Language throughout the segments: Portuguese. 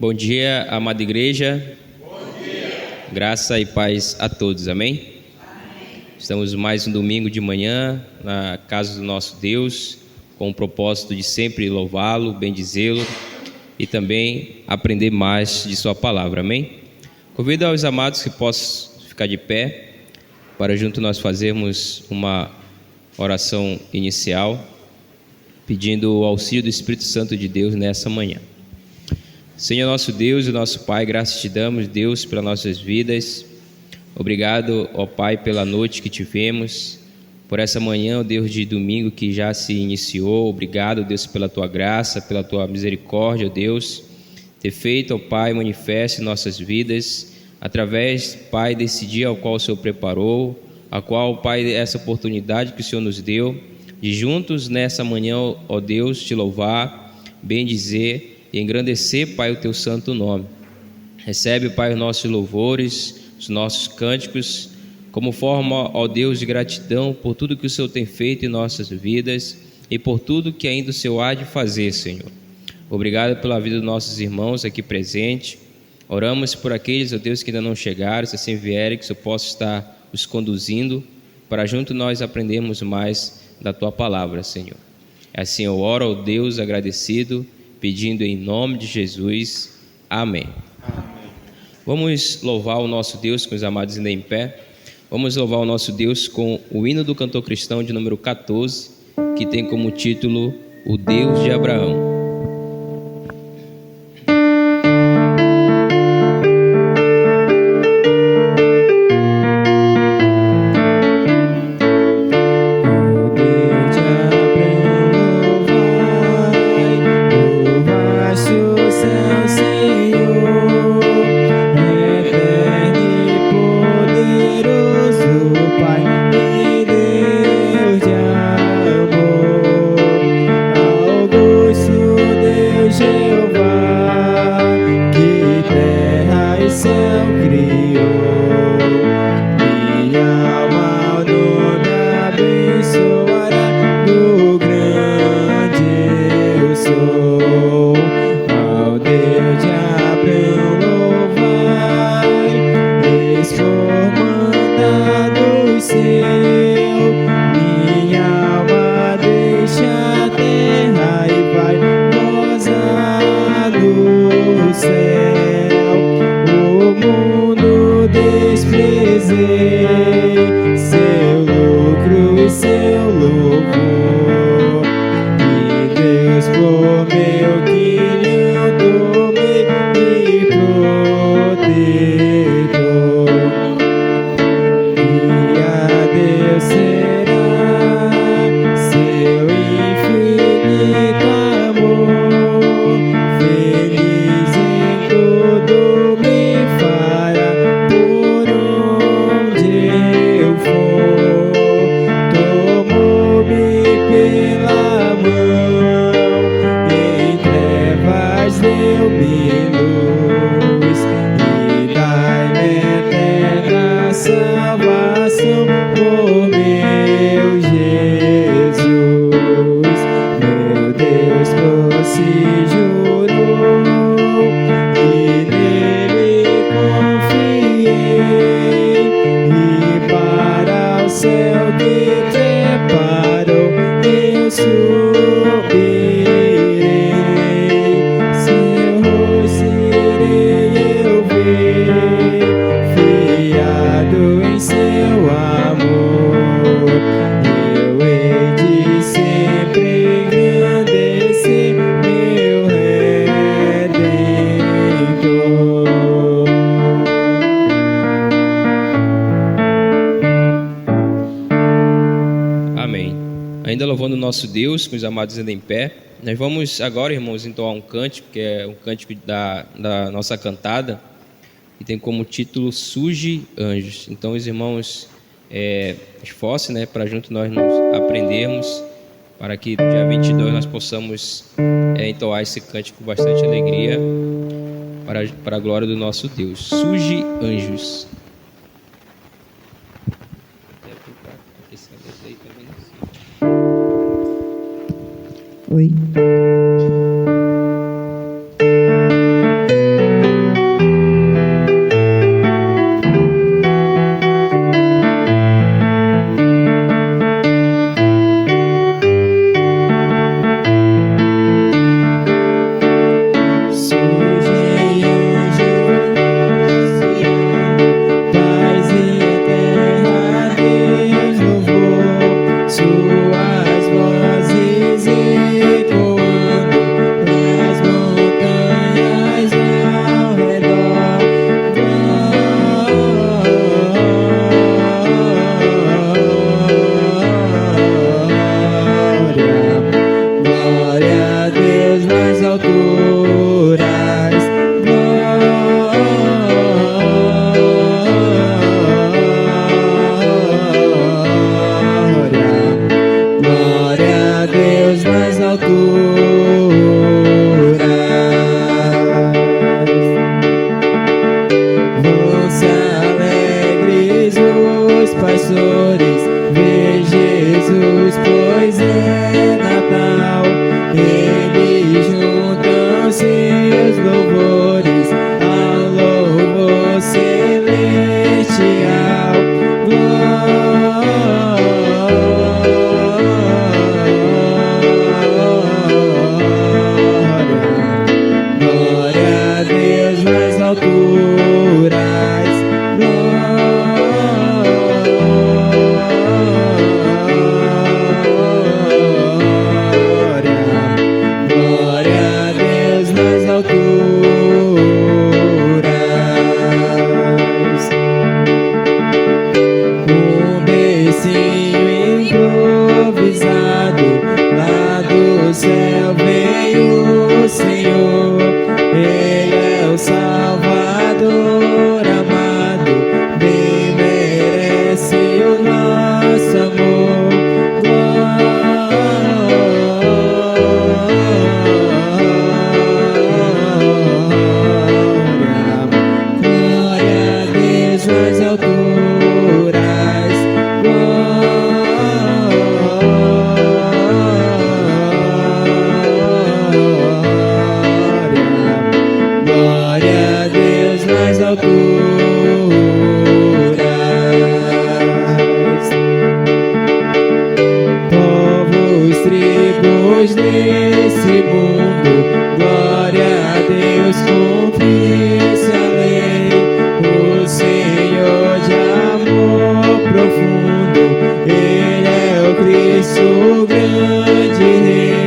Bom dia, amada igreja. Bom dia. Graça e paz a todos, amém? Estamos mais um domingo de manhã na casa do nosso Deus, com o propósito de sempre louvá-lo, bendizê-lo e também aprender mais de sua palavra, amém? Convido aos amados que possam ficar de pé para junto nós fazermos uma oração inicial, pedindo o auxílio do Espírito Santo de Deus nessa manhã. Senhor nosso Deus e nosso Pai, graças te damos, Deus, pelas nossas vidas. Obrigado, ó Pai, pela noite que tivemos, por essa manhã, ó Deus, de domingo que já se iniciou. Obrigado, Deus, pela tua graça, pela tua misericórdia, ó Deus, ter feito, ó Pai, manifesto em nossas vidas, através, Pai, desse dia ao qual o Senhor preparou, a qual, Pai, essa oportunidade que o Senhor nos deu, de juntos nessa manhã, ó Deus, te louvar, bendizer e engrandecer, Pai, o teu santo nome. Recebe, Pai, os nossos louvores, os nossos cânticos, como forma, ó Deus, de gratidão por tudo que o Senhor tem feito em nossas vidas e por tudo que ainda o Senhor há de fazer, Senhor. Obrigado pela vida dos nossos irmãos aqui presentes. Oramos por aqueles, ó Deus, que ainda não chegaram, se assim vierem, que o Senhor possa estar os conduzindo, para junto nós aprendermos mais da tua palavra, Senhor. Assim eu oro ao Deus agradecido, pedindo em nome de Jesus. Amém. Amém. Vamos louvar o nosso Deus com os amados ainda em pé. Vamos louvar o nosso Deus com o hino do cantor cristão de número 14, que tem como título O Deus de Abraão. Nosso Deus, com os amados ainda em pé. Nós vamos agora, irmãos, entoar um cântico, que é um cântico da nossa cantada, que tem como título Surge Anjos. Então os irmãos esforcem, né, para junto nós nos aprendermos, para que dia 22 nós possamos entoar esse cântico com bastante alegria, para a glória do nosso Deus. Surge Anjos. Oi. Deus cumprisse a lei, o Senhor de amor profundo, Ele é o Cristo, o grande Rei.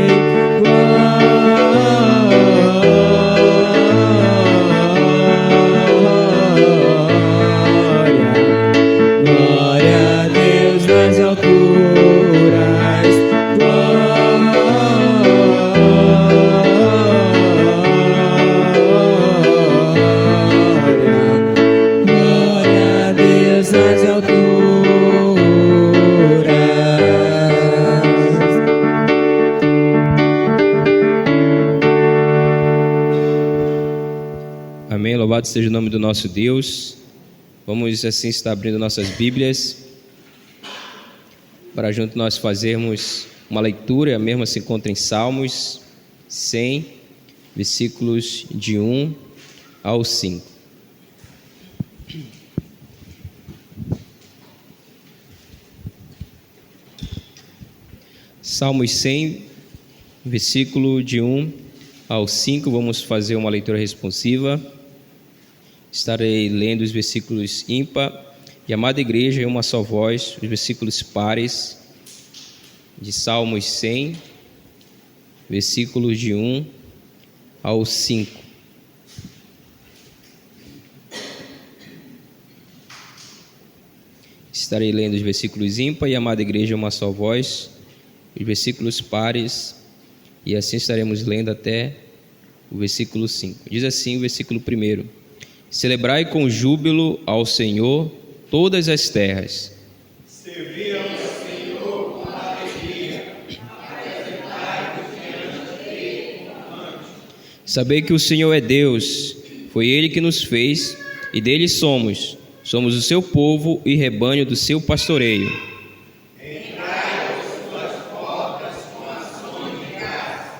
Glória a Deus nas alturas, glória a Deus nas alturas. Amém. Louvado seja o nome do nosso Deus. Vamos assim estar abrindo nossas Bíblias para junto nós fazermos uma leitura. A mesma se encontra em Salmos 100, versículos de 1 ao 5. Salmos 100, versículo de 1 ao 5. Vamos fazer uma leitura responsiva. Estarei lendo os versículos ímpar e amada igreja em uma só voz, os versículos pares de Salmos 100, versículos de 1 ao 5. Estarei lendo os versículos ímpar e amada igreja em uma só voz, os versículos pares, e assim estaremos lendo até o versículo 5. Diz assim o versículo 1: Celebrai com júbilo ao Senhor todas as terras. Servi ao Senhor com alegria, apresentai-vos diante dele com cantos. Sabei que o Senhor é Deus, foi Ele que nos fez e dele somos. Somos o seu povo e rebanho do seu pastoreio. Entrai às suas portas com ações de graça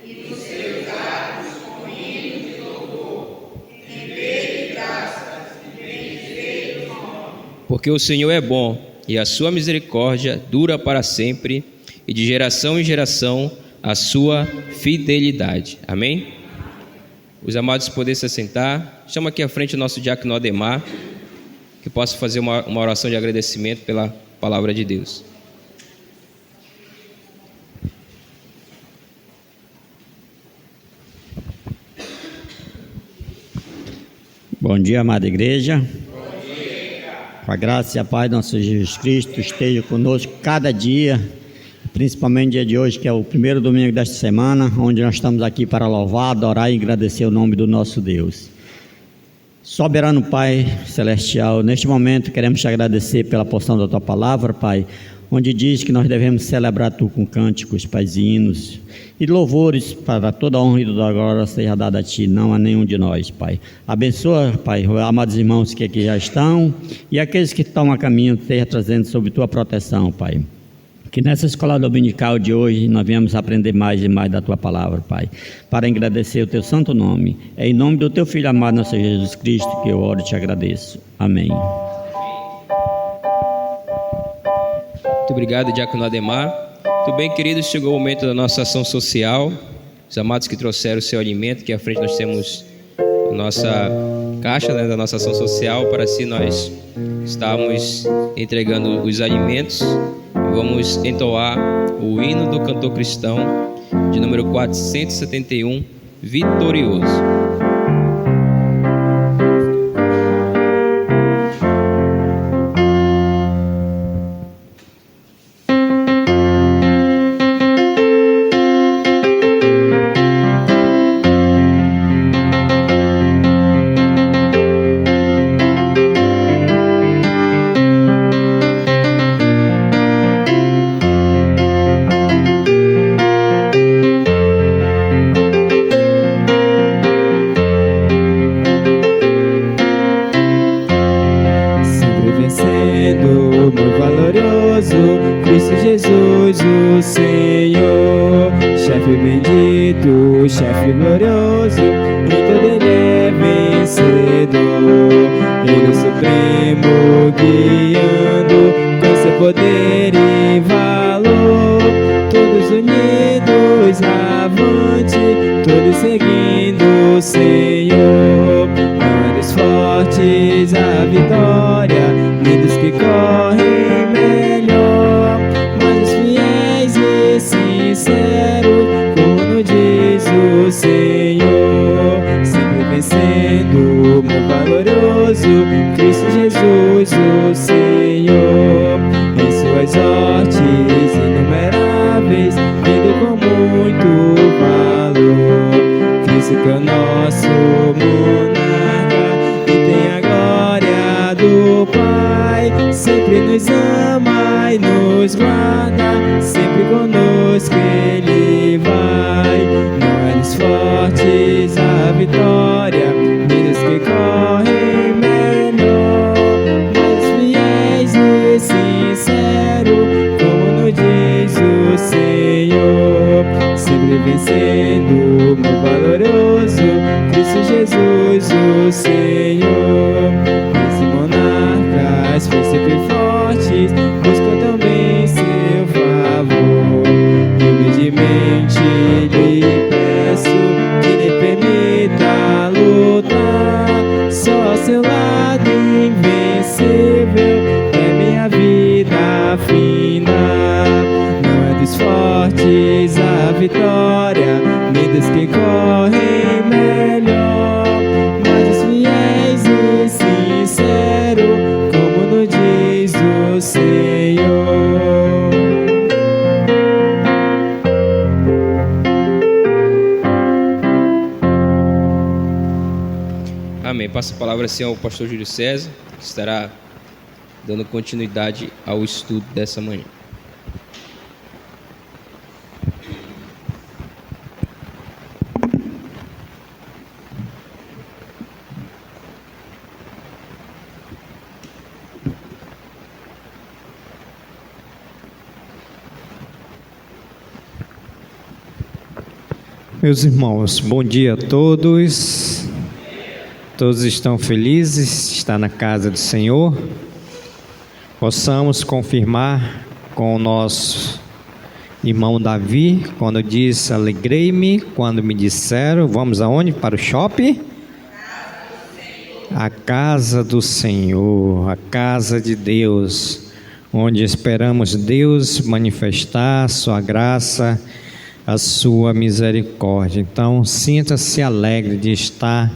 e dos seus atos com hinos de louvor. Rendei graças e bendizei o nome. Porque o Senhor é bom e a sua misericórdia dura para sempre, e de geração em geração a sua fidelidade. Amém? Os amados poderem se assentar. Chama aqui à frente o nosso diácono Ademar, que possa fazer uma oração de agradecimento pela palavra de Deus. Bom dia, amada igreja. Bom dia. Com a graça e a paz do nosso Jesus Cristo esteja conosco cada dia, principalmente no dia de hoje, que é o primeiro domingo desta semana, onde nós estamos aqui para louvar, adorar e agradecer o nome do nosso Deus. Soberano Pai Celestial, neste momento queremos te agradecer pela porção da Tua palavra, Pai, onde diz que nós devemos celebrar Tu com cânticos, hinos e louvores, para toda a honra e toda a glória seja dada a Ti, não a nenhum de nós, Pai. Abençoa, Pai, os amados irmãos que aqui já estão e aqueles que estão a caminho, esteja trazendo sobre Tua proteção, Pai. Que nessa escola dominical de hoje nós venhamos aprender mais e mais da Tua palavra, Pai, para agradecer o Teu santo nome. É em nome do Teu Filho amado, nosso Jesus Cristo, que eu oro e te agradeço. Amém. Muito obrigado, diácono Ademar. Muito bem, queridos, chegou o momento da nossa ação social. Os amados que trouxeram o seu alimento, que à frente nós temos a nossa caixa, da nossa ação social, para assim nós estamos entregando os alimentos. Vamos entoar o hino do cantor cristão de número 471, Vitorioso. Cristo Jesus, o Senhor, chefe bendito, chefe glorioso, em todo ele é vencedor. Ele supremo, guiando com seu poder e valor, todos unidos avante, todos seguindo o Senhor. Cristo Jesus, o Senhor. Em suas hortes inumeráveis, vindo com muito valor. Cristo que é o nosso monarca e tem a glória do Pai. Sempre nos ama e nos guarda, sempre conosco Ele vai. Não é dos fortes a vitória, nem dos que correm melhor, mas fiéis e sinceros, como nos diz o Senhor. Sempre vencendo, meu valoroso Cristo Jesus, o Senhor. Os monarcas, príncipes fortes, buscam também seu favor. E humildemente lhe peço que lhe permita lutar. Só ao seu lado invencível é minha vida fina. Não é dos fortes a vitória, nem dos que correm melhor, mas os fiéis e sinceros, como nos diz o Senhor. Amém. Passa a palavra assim ao pastor Júlio César, que estará dando continuidade ao estudo dessa manhã. Meus irmãos, bom dia a todos. Todos estão felizes de estar na casa do Senhor. Possamos confirmar com o nosso irmão Davi, quando diz: alegrei-me quando me disseram, vamos aonde? Para o shopping? A casa do Senhor, a casa de Deus, onde esperamos Deus manifestar a sua graça, a sua misericórdia. Então, sinta-se alegre de estar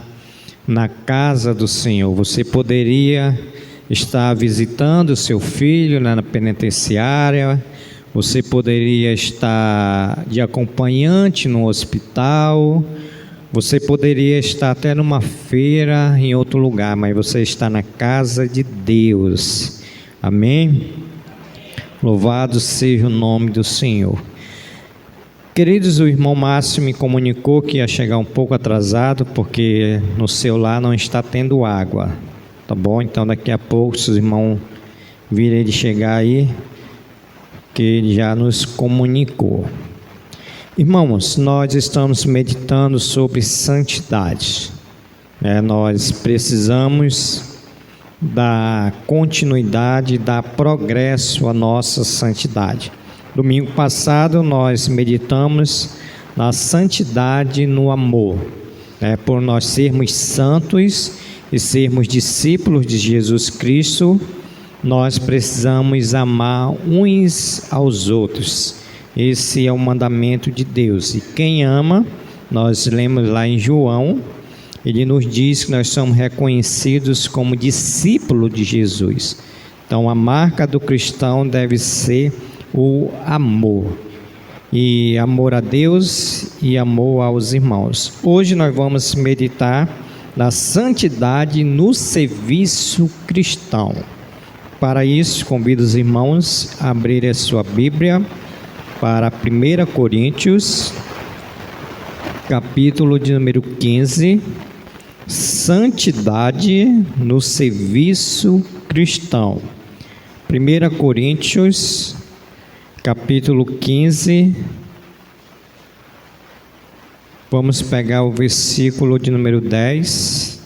na casa do Senhor. Você poderia estar visitando seu filho na penitenciária, você poderia estar de acompanhante no hospital, você poderia estar até numa feira em outro lugar, mas você está na casa de Deus. Amém? Louvado seja o nome do Senhor. Queridos, o irmão Márcio me comunicou que ia chegar um pouco atrasado, porque no seu lar não está tendo água, tá bom? Então daqui a pouco, se os irmãos virem de chegar aí, que ele já nos comunicou. Irmãos, nós estamos meditando sobre santidade, nós precisamos dar continuidade, dar progresso à nossa santidade. Domingo passado nós meditamos na santidade no amor, por nós sermos santos e sermos discípulos de Jesus Cristo, nós precisamos amar uns aos outros. Esse é o mandamento de Deus. E quem ama, nós lemos lá em João, ele nos diz que nós somos reconhecidos como discípulos de Jesus. Então a marca do cristão deve ser o amor, e amor a Deus e amor aos irmãos. Hoje nós vamos meditar na santidade no serviço cristão. Para isso, convido os irmãos a abrirem a sua Bíblia para 1 Coríntios, capítulo de número 15, santidade no serviço cristão. 1 Coríntios, capítulo 15, vamos pegar o versículo de número 10,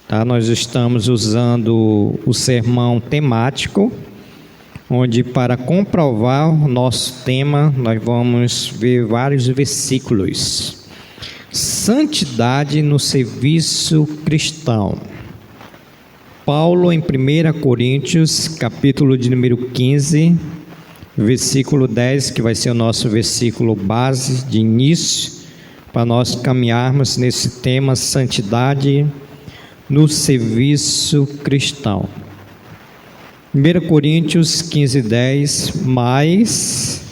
tá? Nós estamos usando o sermão temático, onde para comprovar o nosso tema, nós vamos ver vários versículos. Santidade no serviço cristão. Paulo em 1 Coríntios, capítulo de número 15, versículo 10, que vai ser o nosso versículo base de início, para nós caminharmos nesse tema, santidade no serviço cristão. 1 Coríntios 15:10, mas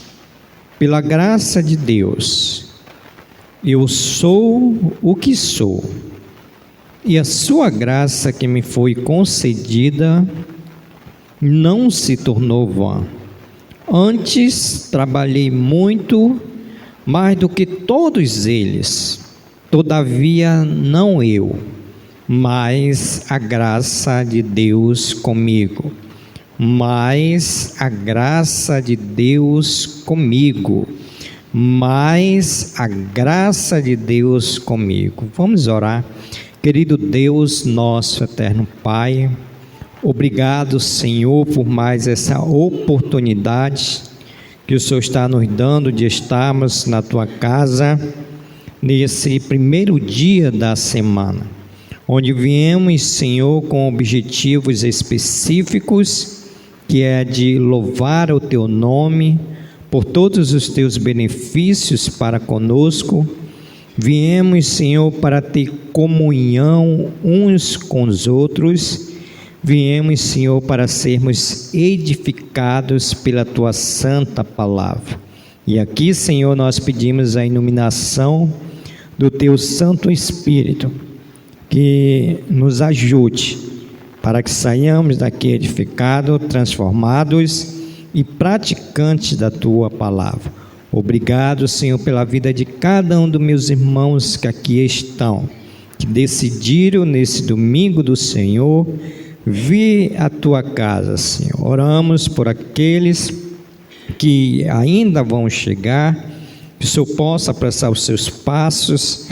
pela graça de Deus, eu sou o que sou, e a sua graça que me foi concedida não se tornou vã. Antes trabalhei muito, mais do que todos eles, todavia não eu, mas a graça de Deus comigo. Mas a graça de Deus comigo. Mas a graça de Deus comigo. Vamos orar. Querido Deus, nosso eterno Pai, obrigado, Senhor, por mais essa oportunidade que o Senhor está nos dando de estarmos na Tua casa nesse primeiro dia da semana, onde viemos, Senhor, com objetivos específicos, que é de louvar o Teu nome por todos os Teus benefícios para conosco. Viemos, Senhor, para ter comunhão uns com os outros. Viemos, Senhor, para sermos edificados pela Tua santa palavra. E aqui, Senhor, nós pedimos a iluminação do Teu Santo Espírito, que nos ajude para que saiamos daqui edificados, transformados e praticantes da Tua palavra. Obrigado, Senhor, pela vida de cada um dos meus irmãos que aqui estão, que decidiram nesse domingo do Senhor vir à Tua casa, Senhor. Oramos por aqueles que ainda vão chegar, que o Senhor possa apressar os seus passos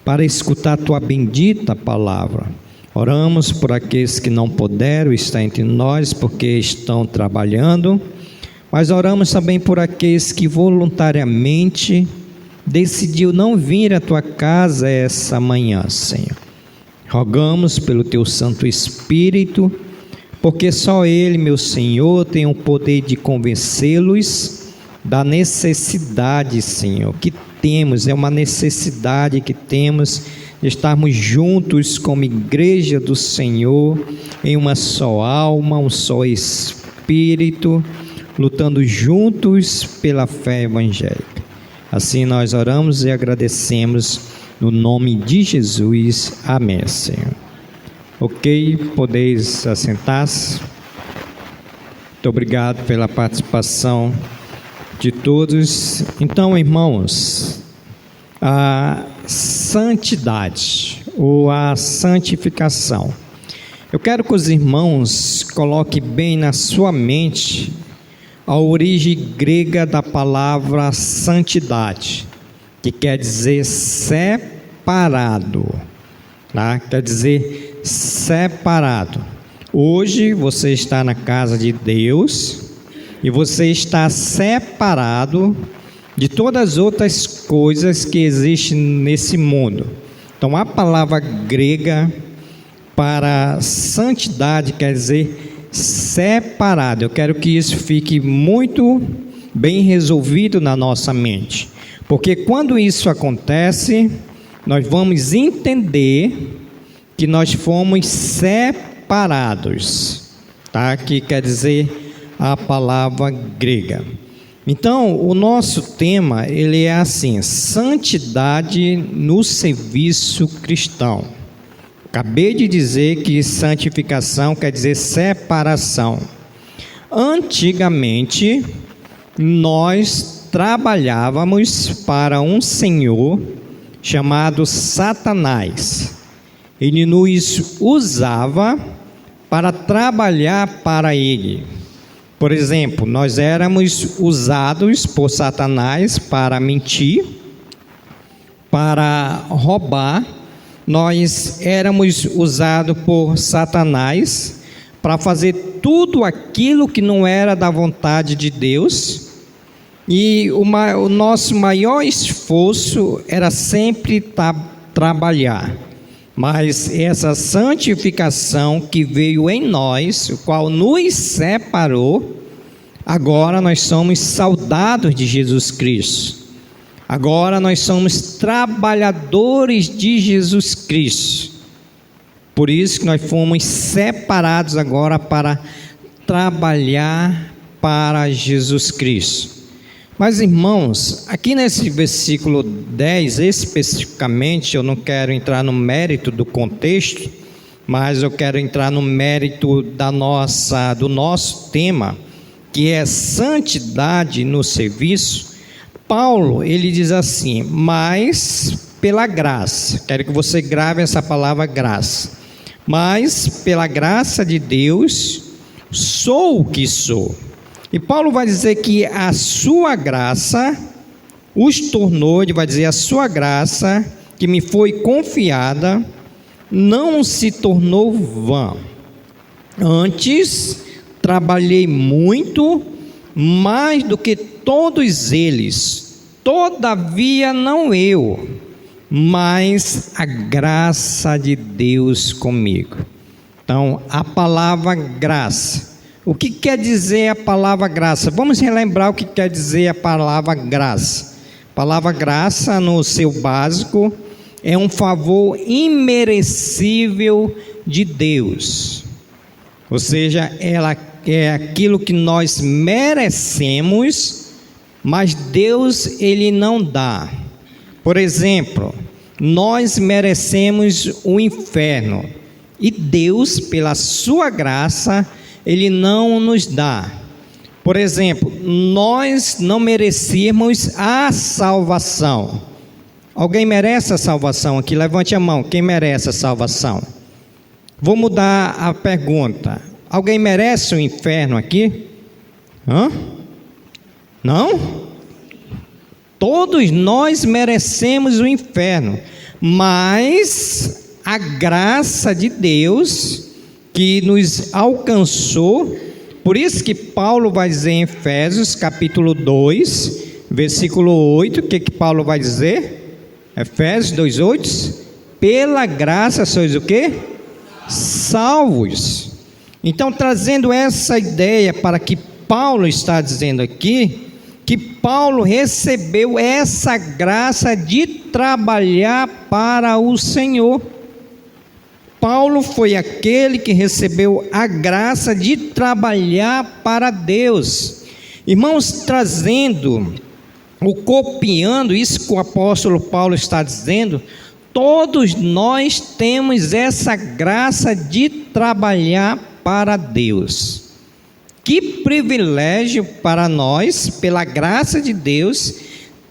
para escutar a Tua bendita palavra. Oramos por aqueles que não puderam estar entre nós porque estão trabalhando, mas oramos também por aqueles que voluntariamente decidiu não vir à Tua casa essa manhã, Senhor. Rogamos pelo Teu Santo Espírito, porque só Ele, meu Senhor, tem o poder de convencê-los da necessidade, Senhor, que temos. É uma necessidade que temos de estarmos juntos como igreja do Senhor, em uma só alma, um só Espírito, lutando juntos pela fé evangélica. Assim nós oramos e agradecemos no nome de Jesus. Amém, Senhor. Ok, podeis assentar-se. Muito obrigado pela participação de todos. Então, irmãos, a santidade ou a santificação. Eu quero que os irmãos coloquem bem na sua mente a origem grega da palavra santidade, que quer dizer separado, tá? Quer dizer separado. Hoje você está na casa de Deus e você está separado de todas as outras coisas que existem nesse mundo. Então a palavra grega para santidade quer dizer separado. Eu quero que isso fique muito bem resolvido na nossa mente, porque quando isso acontece, nós vamos entender que nós fomos separados, tá? Que quer dizer a palavra grega. Então, o nosso tema, ele é assim: santidade no serviço cristão. Acabei de dizer que santificação quer dizer separação. Antigamente, nós trabalhávamos para um senhor chamado Satanás. Ele nos usava para trabalhar para ele. Por exemplo, nós éramos usados por Satanás para mentir, para roubar. Nós éramos usados por Satanás para fazer tudo aquilo que não era da vontade de Deus. E o nosso maior esforço era sempre trabalhar. Mas essa santificação que veio em nós, o qual nos separou, agora nós somos soldados de Jesus Cristo. Agora nós somos trabalhadores de Jesus Cristo. Por isso que nós fomos separados agora para trabalhar para Jesus Cristo. Mas, irmãos, aqui nesse versículo 10, especificamente, eu não quero entrar no mérito do contexto, mas eu quero entrar no mérito do nosso tema, que é santidade no serviço. Paulo, ele diz assim: mas pela graça, quero que você grave essa palavra graça, mas pela graça de Deus, sou o que sou. E Paulo vai dizer que a sua graça os tornou, ele vai dizer, a sua graça que me foi confiada não se tornou vã. Antes, trabalhei muito, mais do que todos eles, todavia não eu, mas a graça de Deus comigo. Então, a palavra graça. O que quer dizer a palavra graça? Vamos relembrar o que quer dizer a palavra graça. A palavra graça, no seu básico, é um favor imerecível de Deus. Ou seja, ela é aquilo que nós merecemos, mas Deus, ele não dá. Por exemplo, nós merecemos o inferno, e Deus, pela sua graça, ele não nos dá. Por exemplo, nós não merecíamos a salvação. Alguém merece a salvação aqui? Levante a mão. Quem merece a salvação? Vou mudar a pergunta. Alguém merece o inferno aqui? Não? Todos nós merecemos o inferno, mas a graça de Deus que nos alcançou. Por isso que Paulo vai dizer em Efésios capítulo 2, versículo 8, o que Paulo vai dizer? Efésios 2:8, pela graça sois o quê? Salvos. Então, trazendo essa ideia para que Paulo está dizendo aqui, que Paulo recebeu essa graça de trabalhar para o Senhor. Paulo foi aquele que recebeu a graça de trabalhar para Deus. Irmãos, copiando isso que o apóstolo Paulo está dizendo, todos nós temos essa graça de trabalhar para Deus. Que privilégio para nós, pela graça de Deus,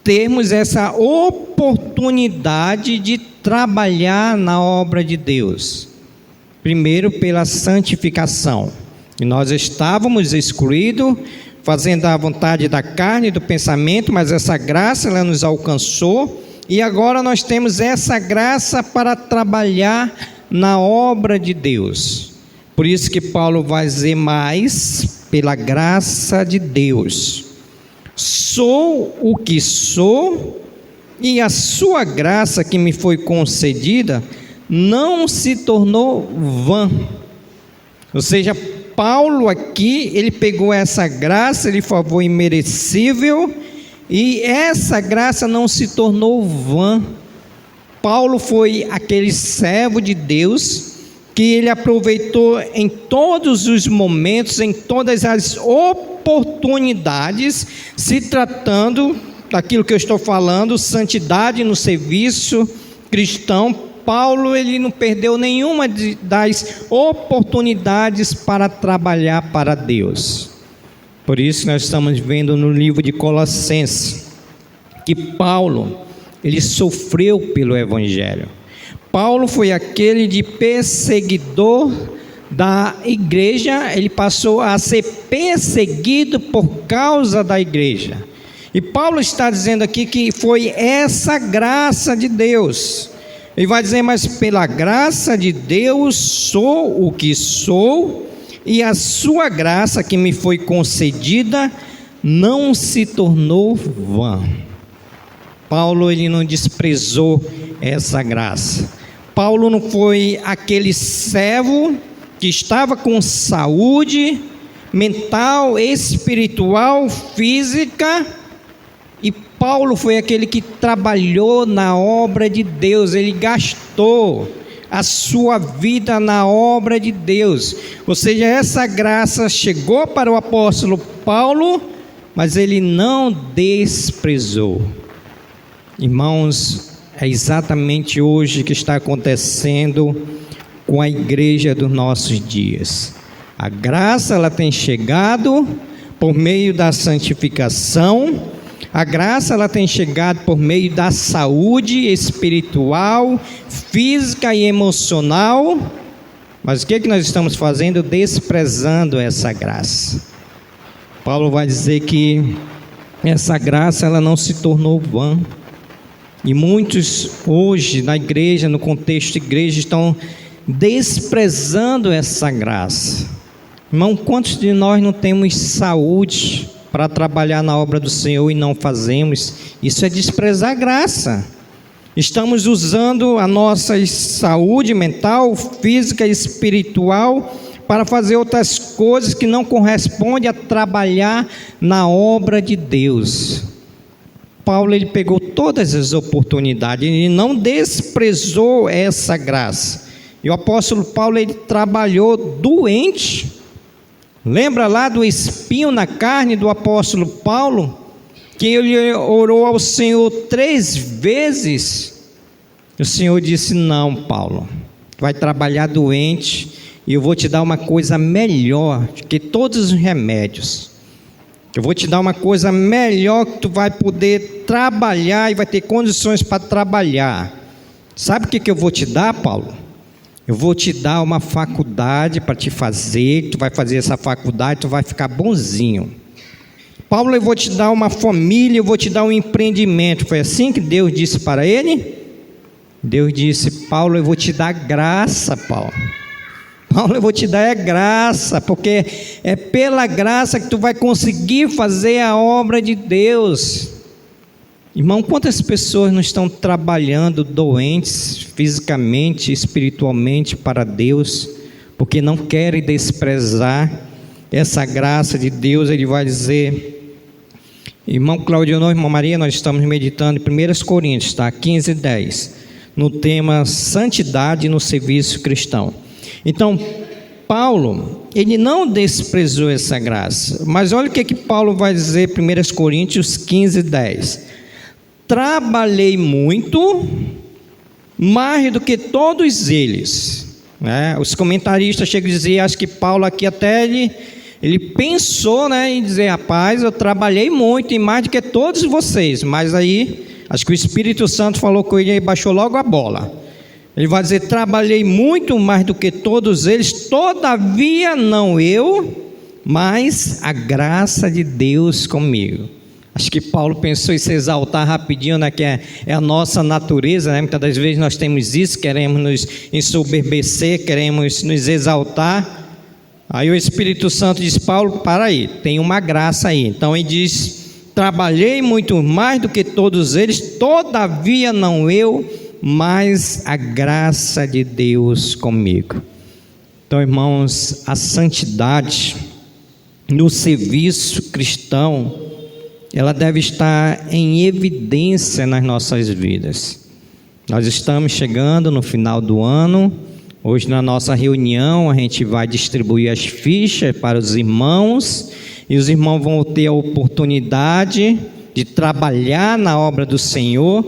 termos essa oportunidade de trabalhar na obra de Deus. Primeiro, pela santificação, e nós estávamos excluídos, fazendo a vontade da carne e do pensamento, mas essa graça ela nos alcançou, e agora nós temos essa graça para trabalhar na obra de Deus. Por isso que Paulo vai dizer mais, pela graça de Deus, sou o que sou, e a sua graça que me foi concedida não se tornou vã. Ou seja, Paulo aqui, ele pegou essa graça, ele favor imerecível, e essa graça não se tornou vã. Paulo foi aquele servo de Deus que ele aproveitou em todos os momentos, em todas as oportunidades, se tratando daquilo que eu estou falando, santidade no serviço cristão. Paulo, ele não perdeu nenhuma das oportunidades para trabalhar para Deus. Por isso nós estamos vendo no livro de Colossenses que Paulo, ele sofreu pelo Evangelho. Paulo foi aquele de perseguidor da igreja, ele passou a ser perseguido por causa da igreja. E Paulo está dizendo aqui que foi essa graça de Deus. Ele vai dizer, mas pela graça de Deus sou o que sou, e a sua graça que me foi concedida não se tornou vã. Paulo, ele não desprezou essa graça. Paulo não foi aquele servo que estava com saúde mental, espiritual, física, e Paulo foi aquele que trabalhou na obra de Deus. Ele gastou a sua vida na obra de Deus. Ou seja, essa graça chegou para o apóstolo Paulo, mas ele não desprezou. Irmãos, é exatamente hoje que está acontecendo com a igreja dos nossos dias. A graça, ela tem chegado por meio da santificação. A graça, ela tem chegado por meio da saúde espiritual, física e emocional. Mas o que nós estamos fazendo? Desprezando essa graça. Paulo vai dizer que essa graça, ela não se tornou vã. E muitos hoje na igreja, no contexto de igreja, estão desprezando essa graça. Irmão, quantos de nós não temos saúde para trabalhar na obra do Senhor e não fazemos? Isso é desprezar a graça. Estamos usando a nossa saúde mental, física e espiritual para fazer outras coisas que não correspondem a trabalhar na obra de Deus. Paulo, ele pegou todas as oportunidades, ele não desprezou essa graça. E o apóstolo Paulo, ele trabalhou doente. Lembra lá do espinho na carne do apóstolo Paulo? Que ele orou ao Senhor 3 vezes. O Senhor disse: não, Paulo, tu vai trabalhar doente e eu vou te dar uma coisa melhor do que todos os remédios. Eu vou te dar uma coisa melhor que tu vai poder trabalhar e vai ter condições para trabalhar. Sabe o que eu vou te dar, Paulo? Eu vou te dar uma faculdade para te fazer, tu vai fazer essa faculdade, tu vai ficar bonzinho. Paulo, eu vou te dar uma família, eu vou te dar um empreendimento. Foi assim que Deus disse para ele? Deus disse: Paulo, eu vou te dar graça, Paulo. Paulo, eu vou te dar graça, porque é pela graça que tu vai conseguir fazer a obra de Deus. Irmão, quantas pessoas não estão trabalhando doentes fisicamente, espiritualmente para Deus, porque não querem desprezar essa graça de Deus? Ele vai dizer, irmão Claudio, irmão Maria, nós estamos meditando em 1 Coríntios, 15:10, no tema santidade no serviço cristão. Então, Paulo, ele não desprezou essa graça, mas olha o que Paulo vai dizer em 1 Coríntios 15:10. Trabalhei muito, mais do que todos eles. Os comentaristas chegam a dizer, acho que Paulo aqui até ele pensou, em dizer, rapaz, eu trabalhei muito e mais do que todos vocês, mas aí, acho que o Espírito Santo falou com ele e baixou logo a bola. Ele vai dizer, trabalhei muito mais do que todos eles, todavia não eu, mas a graça de Deus comigo. Acho que Paulo pensou em se exaltar rapidinho, que é a nossa natureza, Muitas das vezes nós temos isso, queremos nos ensoberbecer, queremos nos exaltar. Aí o Espírito Santo diz, Paulo, para aí, tem uma graça aí. Então ele diz, trabalhei muito mais do que todos eles, todavia não eu, mas a graça de Deus comigo. Então, irmãos, a santidade no serviço cristão, ela deve estar em evidência nas nossas vidas. Nós estamos chegando no final do ano. Hoje na nossa reunião a gente vai distribuir as fichas para os irmãos, e os irmãos vão ter a oportunidade de trabalhar na obra do Senhor,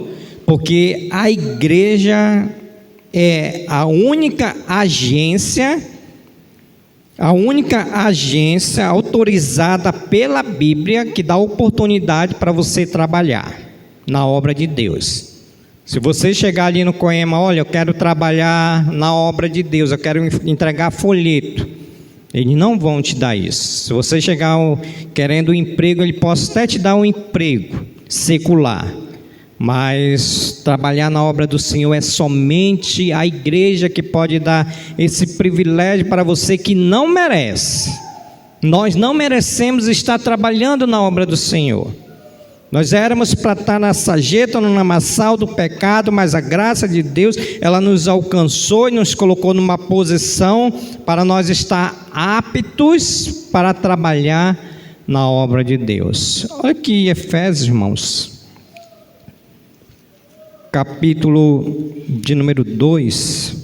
porque a igreja é a única agência autorizada pela Bíblia que dá oportunidade para você trabalhar na obra de Deus. Se você chegar ali no Coema, olha, eu quero trabalhar na obra de Deus, eu quero entregar folheto, eles não vão te dar isso. Se você chegar querendo um emprego, ele pode até te dar um emprego secular, mas trabalhar na obra do Senhor é somente a igreja que pode dar esse privilégio para você que não merece. Nós não merecemos estar trabalhando na obra do Senhor. Nós éramos para estar na sarjeta, no lamaçal do pecado, mas a graça de Deus, ela nos alcançou e nos colocou numa posição para nós estar aptos para trabalhar na obra de Deus. Olha aqui Efésios, irmãos, capítulo de número 2,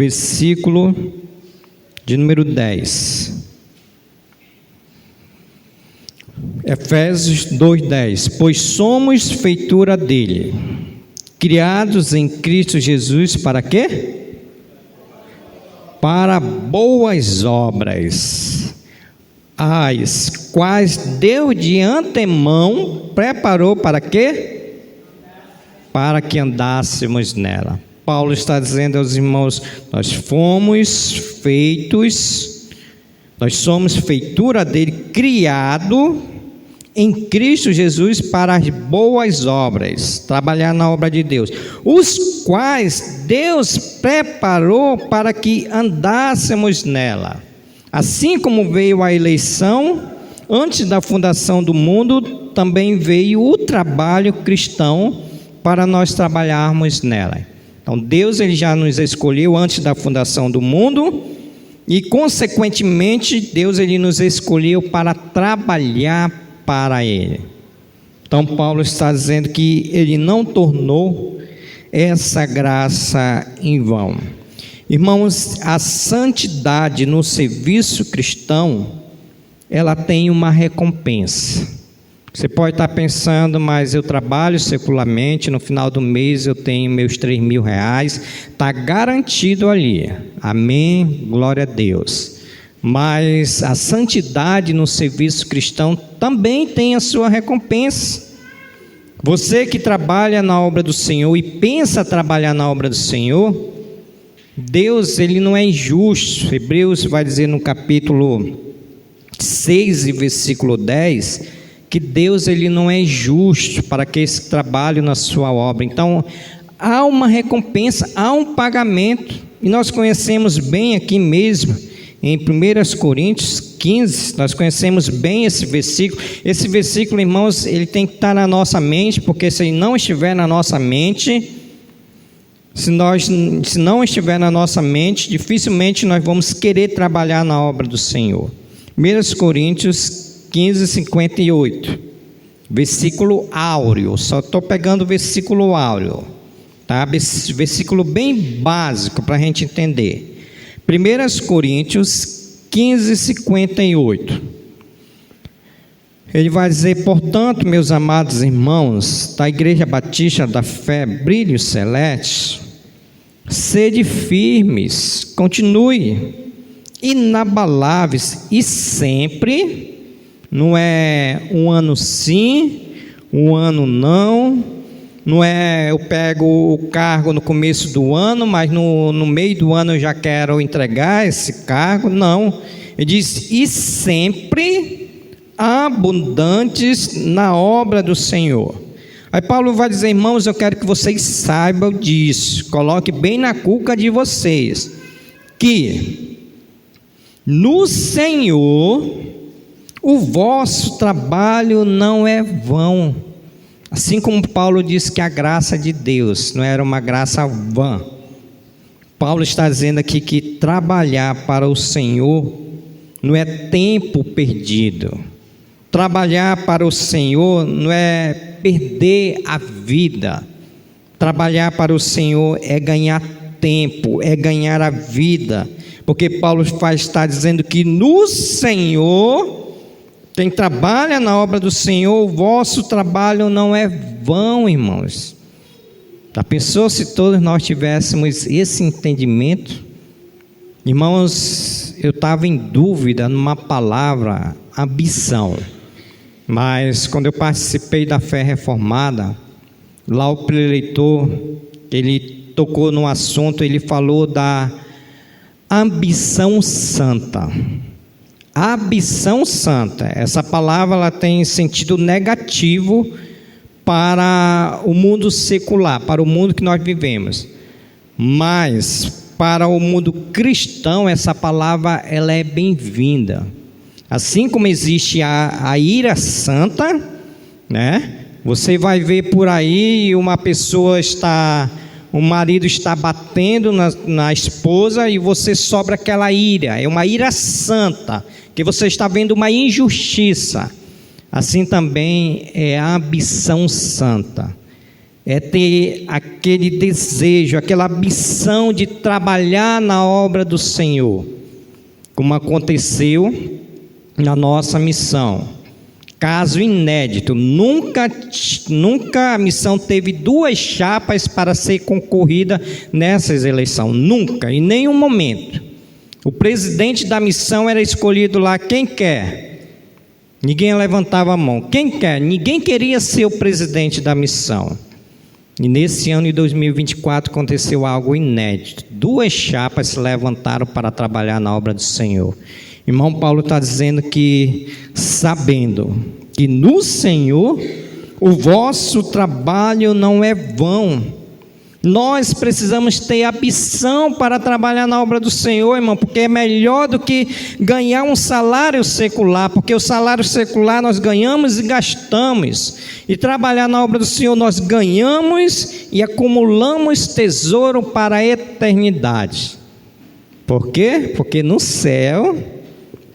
versículo de número 10. Efésios 2:10. Pois somos feitura dele, criados em Cristo Jesus para quê? Para boas obras, as quais Deus de antemão preparou para quê? Para que andássemos nela. Paulo está dizendo aos irmãos: nós somos feitura dele, criado em Cristo Jesus para as boas obras, trabalhar na obra de Deus, os quais Deus preparou para que andássemos nela. Assim como veio a eleição antes da fundação do mundo, também veio o trabalho cristão para nós trabalharmos nela. Então Deus ele já nos escolheu antes da fundação do mundo e consequentemente Deus ele nos escolheu para trabalhar para Ele. Então Paulo está dizendo que Ele não tornou essa graça em vão. Irmãos, a santidade no serviço cristão, ela tem uma recompensa. Você pode estar pensando, mas eu trabalho secularmente, no final do mês eu tenho meus R$3.000, está garantido ali. Amém, glória a Deus. Mas a santidade no serviço cristão também tem a sua recompensa. Você que trabalha na obra do Senhor e pensa trabalhar na obra do Senhor, Deus ele não é injusto. Hebreus vai dizer no capítulo 6 e versículo 10, que Deus ele não é injusto para que esse trabalho na sua obra. Então há uma recompensa, há um pagamento, e nós conhecemos bem aqui mesmo em 1 Coríntios 15, nós conhecemos bem esse versículo. Esse versículo, irmãos, ele tem que estar na nossa mente, porque se ele não estiver na nossa mente, se não estiver na nossa mente, dificilmente nós vamos querer trabalhar na obra do Senhor. 1 Coríntios 15, 58, versículo áureo, só estou pegando o versículo áureo, tá? Versículo bem básico para a gente entender. 1 Coríntios 15, 58. Ele vai dizer: portanto, meus amados irmãos da Igreja Batista da Fé, Brilho Celeste, sede firmes, continue inabaláveis e sempre, não é um ano sim, um ano não é eu pego o cargo no começo do ano, mas no meio do ano eu já quero entregar esse cargo. Não, ele diz: e sempre abundantes na obra do Senhor. Aí Paulo vai dizer: irmãos, eu quero que vocês saibam disso, coloque bem na cuca de vocês, que no Senhor o vosso trabalho não é vão. Assim como Paulo disse que a graça de Deus não era uma graça vã, Paulo está dizendo aqui que trabalhar para o Senhor não é tempo perdido. Trabalhar para o Senhor não é perder a vida. Trabalhar para o Senhor é ganhar tempo, é ganhar a vida. Porque Paulo está dizendo que no Senhor, quem trabalha na obra do Senhor, o vosso trabalho não é vão, irmãos. Já pensou se todos nós tivéssemos esse entendimento? Irmãos, eu estava em dúvida numa palavra, ambição. Mas quando eu participei da fé reformada, lá o preleitor, ele tocou no assunto, ele falou da ambição santa. A ambição santa, essa palavra ela tem sentido negativo para o mundo secular, para o mundo que nós vivemos. Mas para o mundo cristão, essa palavra ela é bem-vinda. Assim como existe a ira santa, né? Você vai ver por aí uma pessoa o marido está batendo na esposa e você sobra aquela ira, é uma ira santa, que você está vendo uma injustiça. Assim também é a ambição santa, é ter aquele desejo, aquela ambição de trabalhar na obra do Senhor, como aconteceu na nossa missão. Caso inédito, nunca a missão teve 2 chapas para ser concorrida nessas eleições, nunca, em nenhum momento. O presidente da missão era escolhido lá, quem quer? Ninguém levantava a mão, quem quer? Ninguém queria ser o presidente da missão. E nesse ano de 2024 aconteceu algo inédito, 2 chapas se levantaram para trabalhar na obra do Senhor. Irmão Paulo está dizendo que, sabendo que no Senhor o vosso trabalho não é vão. Nós precisamos ter ambição para trabalhar na obra do Senhor, irmão, porque é melhor do que ganhar um salário secular, porque o salário secular nós ganhamos e gastamos, e trabalhar na obra do Senhor nós ganhamos e acumulamos tesouro para a eternidade. Por quê? Porque no céu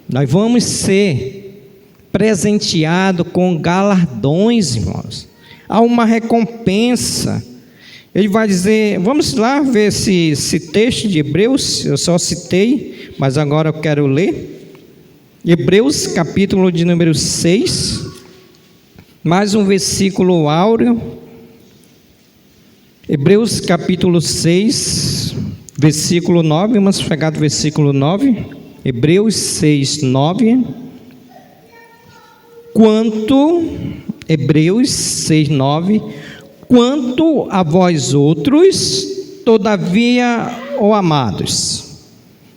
nós vamos ser presenteados com galardões, irmãos. Há uma recompensa. Ele vai dizer, vamos lá ver esse texto de Hebreus, eu só citei, mas agora eu quero ler. Hebreus, capítulo de número 6, mais um versículo áureo. Hebreus, capítulo 6, versículo 9, vamos pegar do versículo 9. Hebreus 6, 9. Hebreus 6, 9. Quanto a vós outros, todavia, ó amados,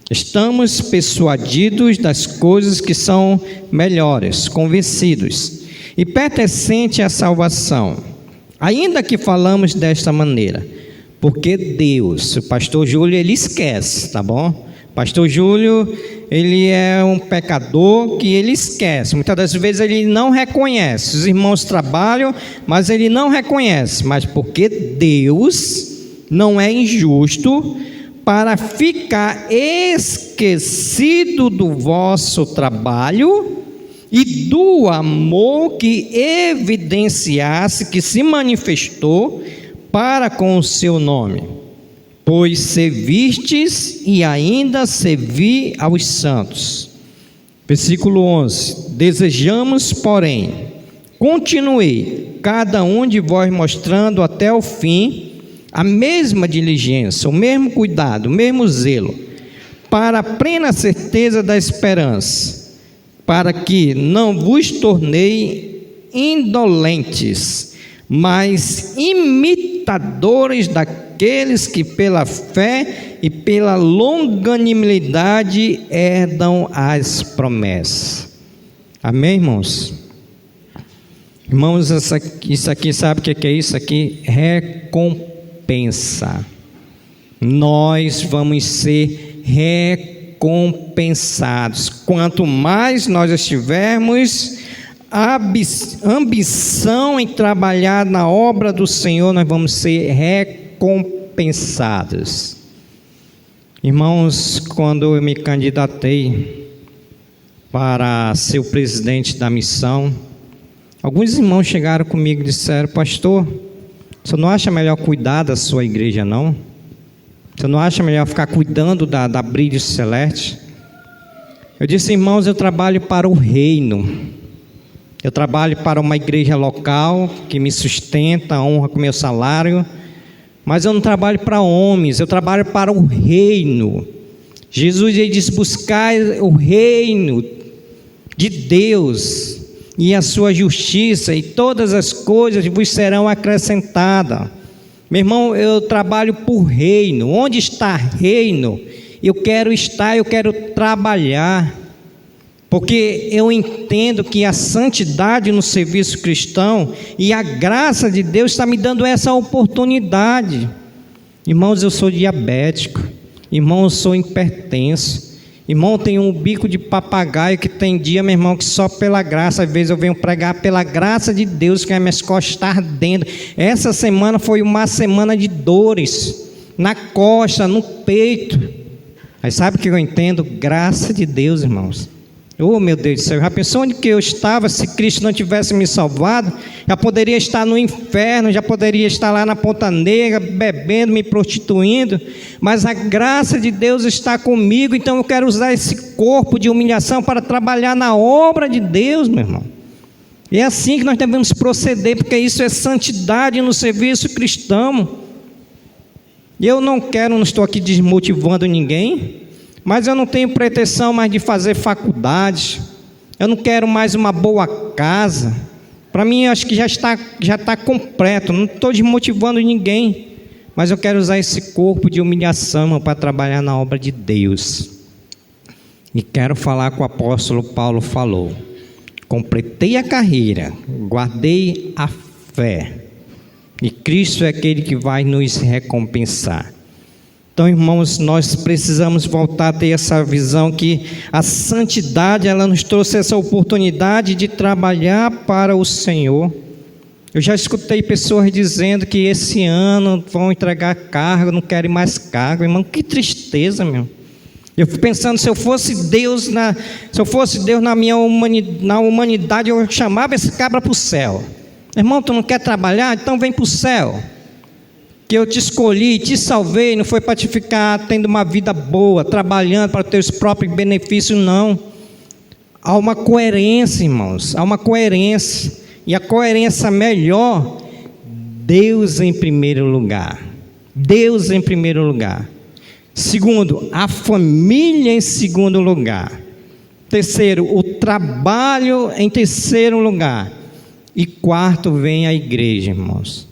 estamos persuadidos das coisas que são melhores, convencidos, e pertencente à salvação, ainda que falamos desta maneira, porque Deus, o pastor Júlio, ele esquece, tá bom? Pastor Júlio, ele é um pecador que ele esquece, muitas das vezes ele não reconhece, os irmãos trabalham, mas ele não reconhece, mas porque Deus não é injusto para ficar esquecido do vosso trabalho e do amor que evidenciasse, que se manifestou para com o seu nome. Pois servistes e ainda servi aos santos. Versículo 11. Desejamos, porém, continuei cada um de vós mostrando até o fim a mesma diligência, o mesmo cuidado, o mesmo zelo, para a plena certeza da esperança, para que não vos tornei indolentes, mas imitadores daqueles que pela fé e pela longanimidade herdam as promessas. Amém, irmãos? Irmãos, isso aqui, sabe o que é isso aqui? Recompensa. Nós vamos ser recompensados. Quanto mais nós estivermos ambição em trabalhar na obra do Senhor, nós vamos ser recompensados. Irmãos, quando eu me candidatei para ser o presidente da missão, alguns irmãos chegaram comigo e disseram: pastor, você não acha melhor cuidar da sua igreja, não? Você não acha melhor ficar cuidando da Brilho Celeste? Eu disse: irmãos, eu trabalho para o reino. Eu trabalho para uma igreja local que me sustenta, honra com meu salário, mas eu não trabalho para homens, eu trabalho para o reino. Jesus, ele diz: buscar o reino de Deus e a sua justiça, e todas as coisas vos serão acrescentadas. Meu irmão, eu trabalho por reino. Onde está reino? Eu quero estar, eu quero trabalhar. Porque eu entendo que a santidade no serviço cristão e a graça de Deus está me dando essa oportunidade. Irmãos, eu sou diabético. Irmão, eu sou hipertenso. Irmão, eu tenho um bico de papagaio que tem dia, meu irmão, que só pela graça, às vezes eu venho pregar pela graça de Deus, que as minhas costas estão ardendo. Essa semana foi uma semana de dores, na costa, no peito. Mas sabe o que eu entendo? Graça de Deus, irmãos. Oh, meu Deus do céu, já pensou onde que eu estava se Cristo não tivesse me salvado? Já poderia estar no inferno, já poderia estar lá na Ponta Negra, bebendo, me prostituindo, mas a graça de Deus está comigo, então eu quero usar esse corpo de humilhação para trabalhar na obra de Deus, meu irmão. E é assim que nós devemos proceder, porque isso é santidade no serviço cristão. E eu não estou aqui desmotivando ninguém, mas eu não tenho pretensão mais de fazer faculdade, eu não quero mais uma boa casa. Para mim, acho que já está completo, não estou desmotivando ninguém, mas eu quero usar esse corpo de humilhação para trabalhar na obra de Deus. E quero falar com o apóstolo Paulo falou: completei a carreira, guardei a fé, e Cristo é aquele que vai nos recompensar. Então, irmãos, nós precisamos voltar a ter essa visão que a santidade, ela nos trouxe essa oportunidade de trabalhar para o Senhor. Eu já escutei pessoas dizendo que esse ano vão entregar cargo, não querem mais cargo. Irmão, que tristeza, meu. Eu fico pensando, se eu fosse Deus na minha humanidade, eu chamava esse cabra para o céu. Irmão, tu não quer trabalhar? Então vem para o céu. Que eu te escolhi, te salvei, não foi para te ficar tendo uma vida boa, trabalhando para ter os próprios benefícios, não. Há uma coerência, irmãos, há uma coerência. E a coerência melhor, Deus em primeiro lugar. Deus em primeiro lugar. Segundo, a família em segundo lugar. Terceiro, o trabalho em terceiro lugar. E quarto, vem a igreja, irmãos.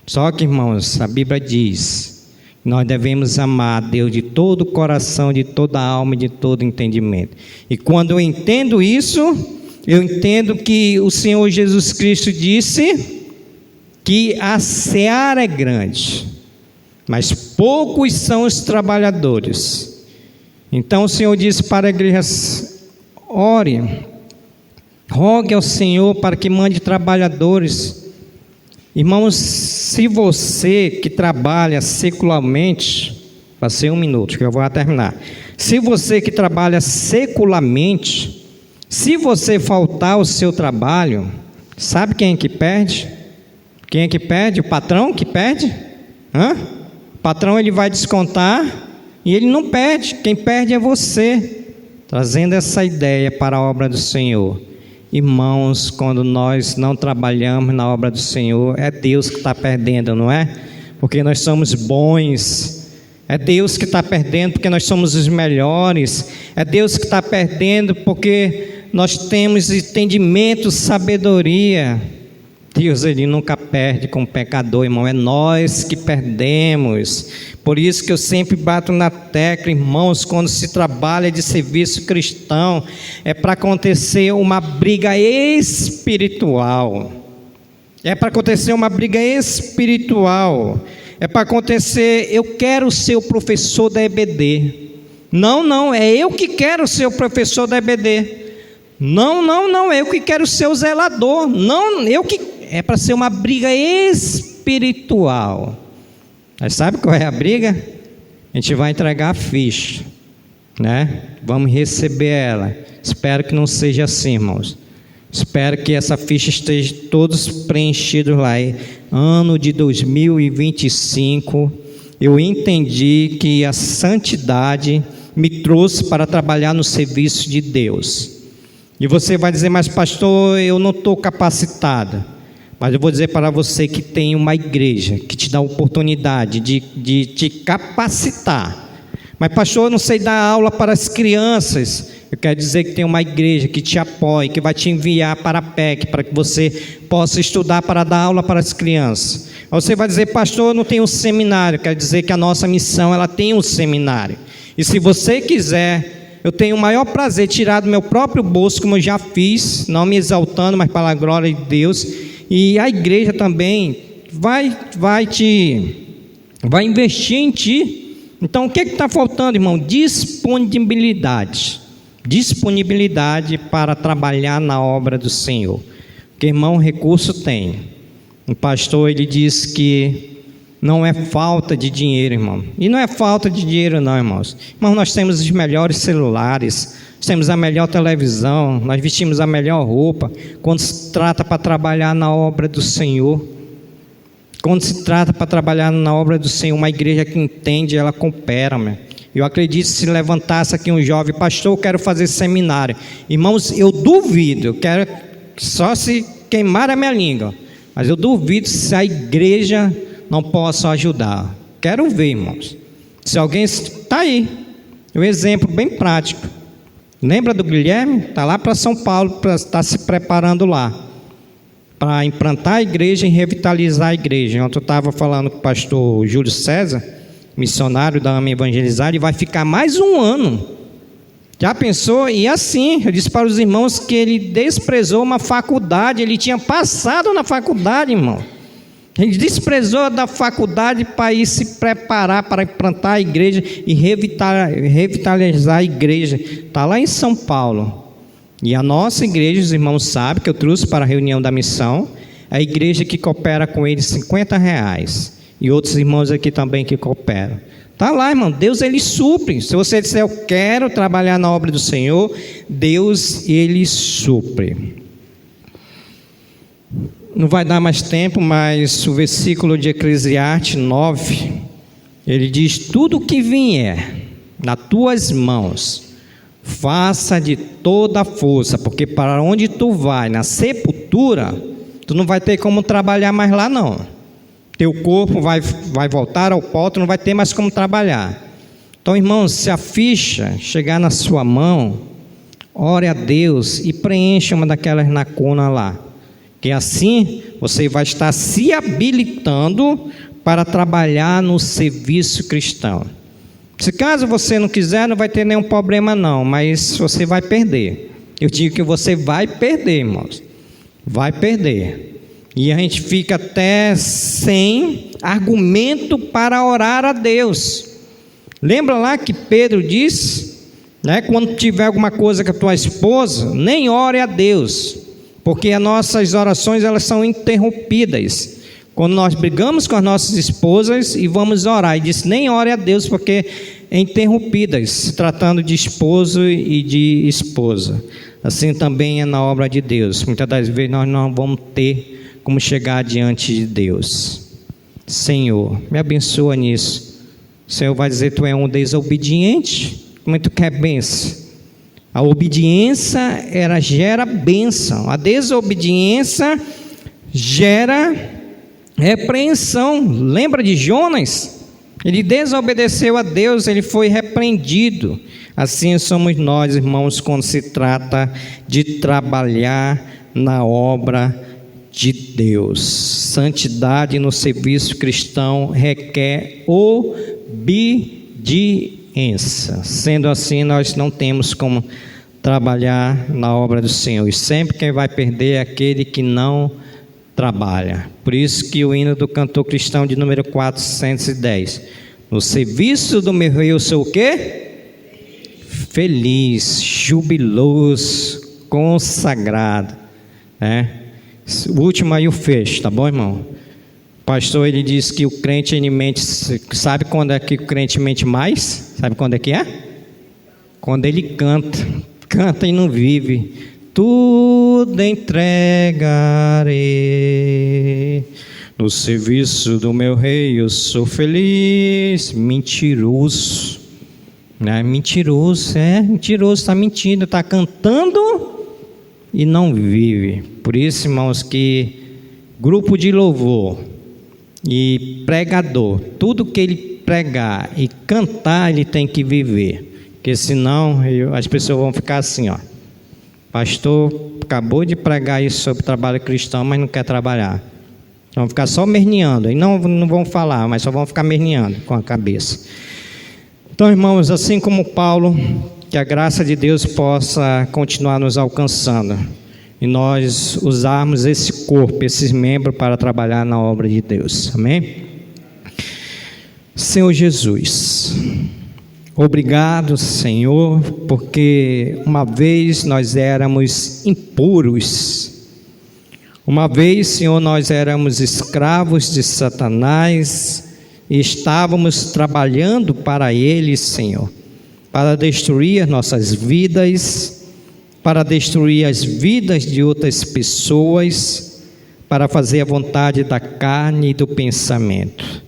Só que, irmãos, a Bíblia diz que nós devemos amar a Deus de todo o coração, de toda a alma e de todo o entendimento. E quando eu entendo isso, eu entendo que o Senhor Jesus Cristo disse que a seara é grande, mas poucos são os trabalhadores. Então o Senhor disse para a igreja: ore, rogue ao Senhor para que mande trabalhadores. Irmãos, se você que trabalha secularmente, passei 1 minuto que eu vou terminar. Se você que trabalha secularmente, se você faltar ao seu trabalho, sabe quem é que perde? Quem é que perde? O patrão que perde? O patrão, ele vai descontar e ele não perde, quem perde é você. Trazendo essa ideia para a obra do Senhor. Irmãos, quando nós não trabalhamos na obra do Senhor, é Deus que está perdendo, não é? Porque nós somos bons. É Deus que está perdendo porque nós somos os melhores. É Deus que está perdendo porque nós temos entendimento, sabedoria. Deus, ele nunca perde com o pecador, irmão. É nós que perdemos. Por isso que eu sempre bato na tecla, irmãos, quando se trabalha de serviço cristão, é para acontecer uma briga espiritual. É para acontecer uma briga espiritual. É para acontecer, eu quero ser o professor da EBD. Não, é eu que quero ser o professor da EBD. Não, eu que quero ser o zelador. Não, eu que... É para ser uma briga espiritual. Mas sabe qual é a briga? A gente vai entregar a ficha, né? Vamos receber ela. Espero que não seja assim, irmãos. Espero que essa ficha esteja todos preenchidos lá. Ano de 2025, eu entendi que a santidade me trouxe para trabalhar no serviço de Deus. E você vai dizer, mas pastor, eu não estou capacitado. Mas eu vou dizer para você que tem uma igreja que te dá a oportunidade de te capacitar. Mas pastor, eu não sei dar aula para as crianças. Eu quero dizer que tem uma igreja que te apoia, que vai te enviar para a PEC, para que você possa estudar para dar aula para as crianças. Você vai dizer, pastor, eu não tenho um seminário. Eu quero dizer que a nossa missão, ela tem um seminário. E se você quiser, eu tenho o maior prazer de tirar do meu próprio bolso, como eu já fiz, não me exaltando, mas para a glória de Deus. E a igreja também vai investir em ti. Então o que está faltando, irmão? Disponibilidade para trabalhar na obra do Senhor. Porque, irmão, recurso tem. O pastor, ele diz que Não é falta de dinheiro, irmão. E não é falta de dinheiro não, irmãos. Irmão, nós temos os melhores celulares, temos a melhor televisão, nós vestimos a melhor roupa. Quando se trata para trabalhar na obra do Senhor, quando se trata para trabalhar na obra do Senhor, uma igreja que entende, ela coopera, meu. Eu acredito que se levantasse aqui um jovem, pastor, eu quero fazer seminário. Irmãos, eu duvido, eu quero só se queimar a minha língua, mas eu duvido se a igreja não possa ajudar. Quero ver, irmãos. Se alguém está aí, um exemplo bem prático. Lembra do Guilherme? Está lá para São Paulo, está se preparando lá para implantar a igreja e revitalizar a igreja. Ontem eu estava falando com o pastor Júlio César, missionário da AMA Evangelizar, e vai ficar mais um ano. Já pensou? E assim, eu disse para os irmãos que ele desprezou uma faculdade, ele tinha passado na faculdade, irmão. Ele desprezou da faculdade para ir se preparar para implantar a igreja e revitalizar a igreja. Está lá em São Paulo. E a nossa igreja, os irmãos sabem que eu trouxe para a reunião da missão, a igreja que coopera com eles R$50. E outros irmãos aqui também que cooperam. Está lá, irmão. Deus, Ele supre. Se você disser, eu quero trabalhar na obra do Senhor, Deus, Ele supre. Não vai dar mais tempo, mas o versículo de Eclesiastes 9, ele diz: tudo que vier nas tuas mãos, faça de toda a força, porque para onde tu vai, na sepultura, tu não vai ter como trabalhar mais lá não. Teu corpo vai voltar ao pó, tu não vai ter mais como trabalhar. Então, irmãos, se a ficha chegar na sua mão, ore a Deus e preencha uma daquelas lacunas lá. Que assim você vai estar se habilitando para trabalhar no serviço cristão. Se caso você não quiser, não vai ter nenhum problema não, mas você vai perder. Eu digo que você vai perder, irmãos. Vai perder. E a gente fica até sem argumento para orar a Deus. Lembra lá que Pedro disse, né, quando tiver alguma coisa com a tua esposa, nem ore a Deus, porque as nossas orações elas são interrompidas. Quando nós brigamos com as nossas esposas e vamos orar, e disse, nem ore a Deus, porque é interrompidas, se tratando de esposo e de esposa. Assim também é na obra de Deus. Muitas das vezes nós não vamos ter como chegar diante de Deus. Senhor, me abençoa nisso. O Senhor vai dizer, tu é um desobediente, como tu quer bênção? A obediência gera bênção, a desobediência gera repreensão. Lembra de Jonas? Ele desobedeceu a Deus, ele foi repreendido. Assim somos nós, irmãos, quando se trata de trabalhar na obra de Deus. Santidade no serviço cristão requer obediência. Sendo assim, nós não temos como trabalhar na obra do Senhor. E sempre quem vai perder é aquele que não trabalha. Por isso que o hino do cantor cristão de número 410. No serviço do meu rei eu sou o quê? Feliz, jubiloso, consagrado. O último aí o fecho, tá bom, irmão? O pastor, ele diz que o crente ele mente. Sabe quando é que o crente mente mais? Sabe quando é que é? Quando ele canta e não vive. Tudo entregarei no serviço do meu rei, eu sou feliz. Mentiroso, né? Mentiroso, está mentindo, está cantando e não vive. Por isso, irmãos, que grupo de louvor e pregador, tudo que ele pregar e cantar, ele tem que viver, porque senão as pessoas vão ficar assim, ó, pastor acabou de pregar isso sobre trabalho cristão, mas não quer trabalhar. Vão ficar só merneando, e não vão falar, mas só vão ficar merneando com a cabeça. Então, irmãos, assim como Paulo, que a graça de Deus possa continuar nos alcançando e nós usarmos esse corpo, esses membros para trabalhar na obra de Deus. Amém? Senhor Jesus, obrigado, Senhor, porque uma vez nós éramos impuros. Uma vez, Senhor, nós éramos escravos de Satanás, e estávamos trabalhando para eles, Senhor, para destruir nossas vidas, para destruir as vidas de outras pessoas, para fazer a vontade da carne e do pensamento.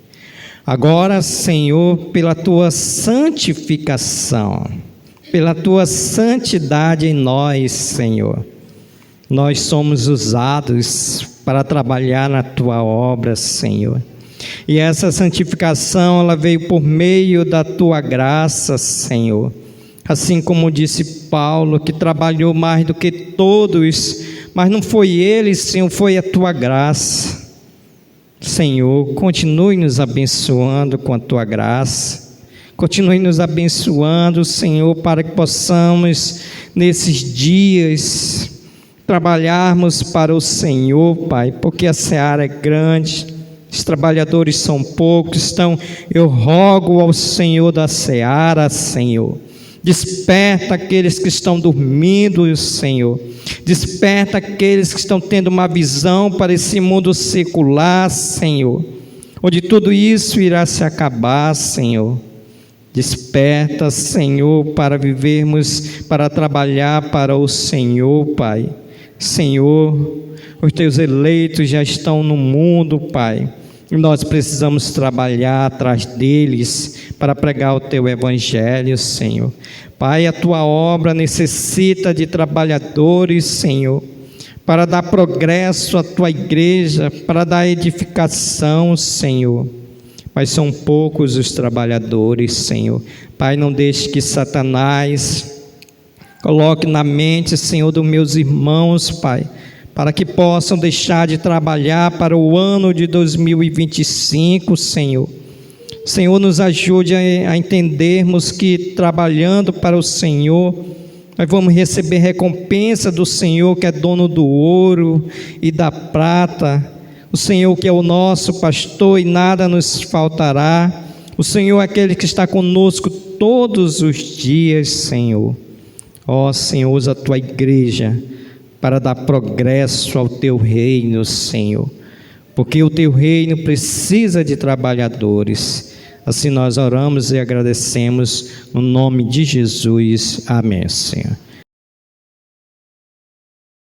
Agora, Senhor, pela Tua santificação, pela Tua santidade em nós, Senhor, nós somos usados para trabalhar na Tua obra, Senhor. E essa santificação, ela veio por meio da Tua graça, Senhor. Assim como disse Paulo, que trabalhou mais do que todos, mas não foi ele, Senhor, foi a Tua graça. Senhor, continue nos abençoando com a Tua graça. Continue nos abençoando, Senhor, para que possamos, nesses dias, trabalharmos para o Senhor, Pai, porque a seara é grande, os trabalhadores são poucos. Então eu rogo ao Senhor da seara, Senhor, desperta aqueles que estão dormindo, Senhor, desperta aqueles que estão tendo uma visão para esse mundo secular, Senhor, onde tudo isso irá se acabar, Senhor. Desperta, Senhor, para vivermos, para trabalhar para o Senhor, Pai. Senhor, os Teus eleitos já estão no mundo, Pai, e nós precisamos trabalhar atrás deles para pregar o Teu Evangelho, Senhor. Pai, a Tua obra necessita de trabalhadores, Senhor, para dar progresso à Tua igreja, para dar edificação, Senhor. Mas são poucos os trabalhadores, Senhor. Pai, não deixe que Satanás coloque na mente, Senhor, dos meus irmãos, Pai, para que possam deixar de trabalhar para o ano de 2025, Senhor. Senhor, nos ajude a entendermos que trabalhando para o Senhor, nós vamos receber recompensa do Senhor, que é dono do ouro e da prata, o Senhor que é o nosso pastor e nada nos faltará, o Senhor é aquele que está conosco todos os dias, Senhor. Ó Senhor, usa a Tua igreja para dar progresso ao Teu reino, Senhor, porque o Teu reino precisa de trabalhadores. Assim nós oramos e agradecemos no nome de Jesus. Amém, Senhor.